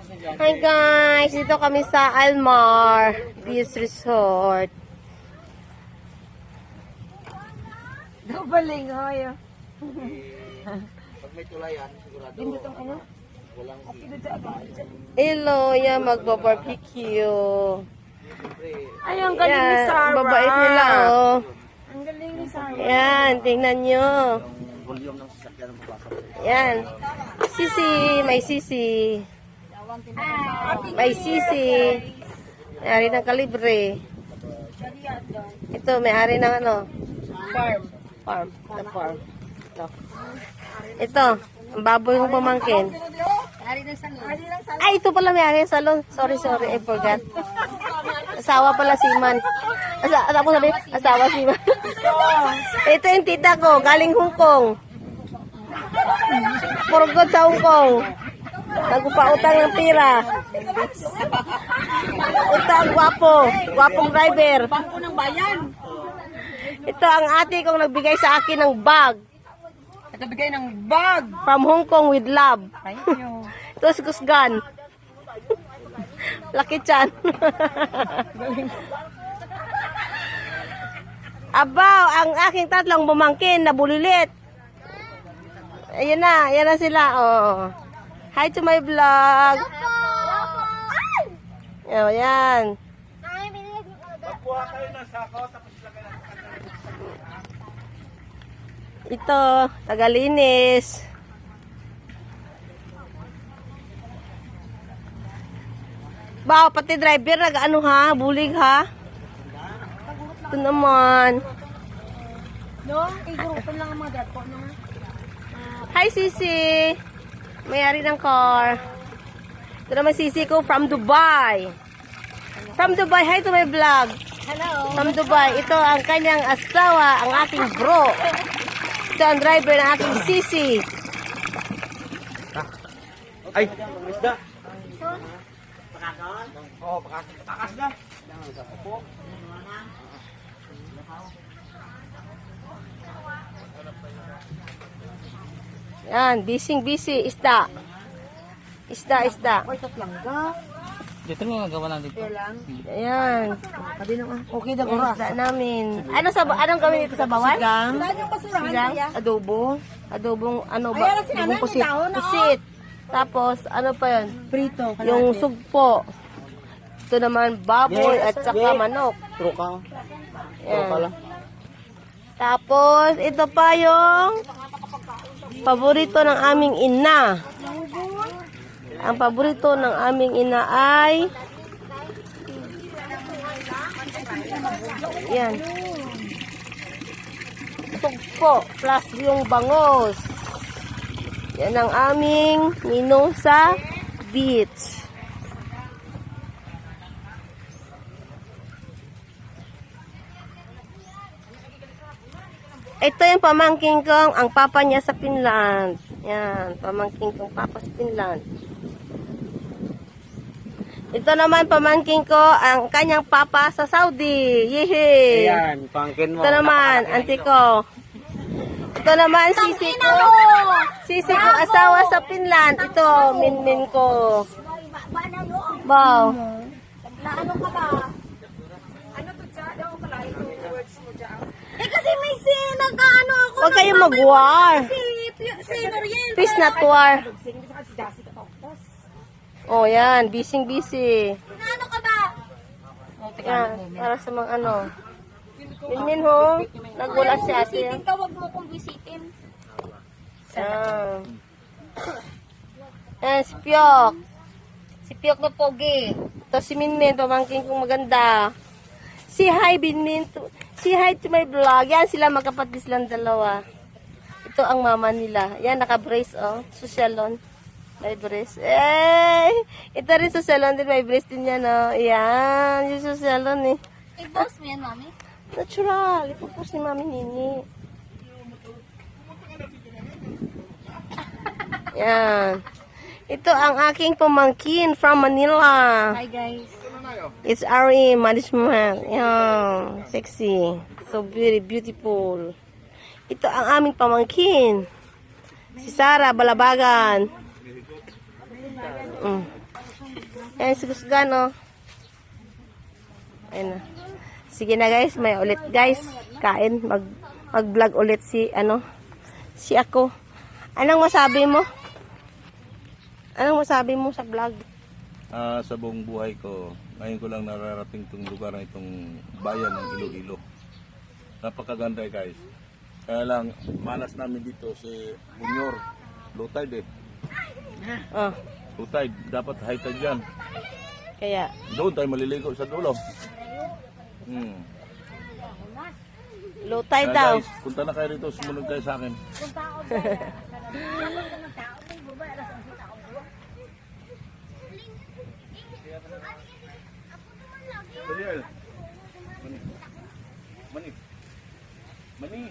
Hi guys, dito kami sa Almar Beach Resort. Dabaling hoy. Pag may tulayan, sigurado. Dindutong ano? Walang Hello, yan magba-barbecue. Ay, ang galing ni Yan, Sarah. babait nila oh. Ang galing ni Sarah. Yan, tingnan nyo. volume ng sasakyan ng papasok. Yan. Sisi, may sisi. May sisi. May-ari ng kalibre. Ito, may-ari ng ano? Farm. The farm. Ito, ang baboy kong pamangkin. Ay, ito pala may-ari ng salon. Sorry, I forgot. Asawa pala si Man. Asawa si Man. Ito yung tita ko, galing Hong Kong. Purgot sa Hong Kong. Nagpautang ng pira. Utang, gwapong driver. Bangko ng bayan. Ito ang ate kong nagbigay sa akin ng bag. Ito bigay ng bag. From Hong Kong with love. Thank you. Ito si Kusgan. Lucky Chan. Abaw, ang aking tatlong bumangkin na bulilit. Ayan na sila. Oh. Hi to my vlog. Oh, yan. Magkuha kayo ng sako, tapos lagay ng Ito, tagalinis. Baw, pati driver nag-ano ha, bulig ha. Ito naman. No, igurupan lang ang mga dato. No? Hi Sisi. May-ari ng car. Ito naman Sisi ko from Dubai. From Dubai, hi to my vlog. Hello. From Dubai, ito ang kanyang asawa, ang aking bro. Ito ang driver ng aking Sisi. Ay, isda. Oo, pakakas na. Yan, busy. Isda. Oy, tatlang ga. Dito nga gawa lang dito. Lang. Ayan. Okay na Yung isda namin. Anong gawin dito sa bawal? Saan yung basurahan Sigang? kaya? Adobo? Adobong ano ba? Ayan, sinanay Adobong pusit. ng tao na, Pusit. Tapos, ano pa yun? Prito. Yung sugpo. Ito naman, baboy at saka manok. Truka. Yan. Pala. Tapos, ito pa yung paborito ng aming ina. Ang paborito ng aming ina ay yan. Sugpo plus yung bangos. Yan ang aming ninong sa beach. Ito yung pamangking kong, ang papa niya sa Finland. Yan, pamangking kong papa sa Finland. Ito naman pamangking ko, ang kanyang papa sa Saudi. Yehey! Ayan, pangkin mo. Ito naman, auntie ko. Ito naman, sisi ko. Sisi ko, asawa sa Finland. Ito, minmin ko. Wow. Ano ka ba? Ano to dyan? Ano pala yung words mo dyan? Eh kasi may nag-ano ako. Huwag kayong mag-war. Si Noriel. Peace not war. Oh, yan. Busy. Ano ka ba? Yan, para sa mga ano. Minmin ho. Nagulat si ate. Visitin ka, wag mo kong visitin. Yan. Yan, si Pyok. Si Pyok na pogi. Ito si Minmin, pamangkin kong maganda. Si hi, Minmin. Si hi to my vlog. Yan, sila magkapatid silang dalawa. Ito ang mama nila. Yan, naka-brace, oh. Socialon. May brace. Ito rin socialon din. May brace din yan, oh. Yan, yung socialon, eh. I-boss mo yan, mami? Natural. Ipupos ni Mami Nini. Yan. Ito ang aking pamangkin from Manila. Hi, guys. It's RE management. Yan. Sexy. So very beautiful. Ito ang aming pamangkin. Si Sarah Balabagan. Ayan si Kusgan, oh. Ayan na. Sige na guys, may ulit guys. Kain, mag-vlog ulit si ako. Anong masabi mo? Anong masabi mo sa vlog? Sa buong buhay ko, ngayon ko lang nararating itong lugar na itong bayan ng Iloilo. Napakaganda guys. Kaya lang, malas namin dito si Bunyor. Low tide eh. Oh, Low tide. Dapat high tide yan. kaya. Doon tayo maliligo sa dulo. Low tide Kaya daw. guys, punta na kayo rito. Sumunod kayo sa akin. Daniel. Mani. Mani. Mani.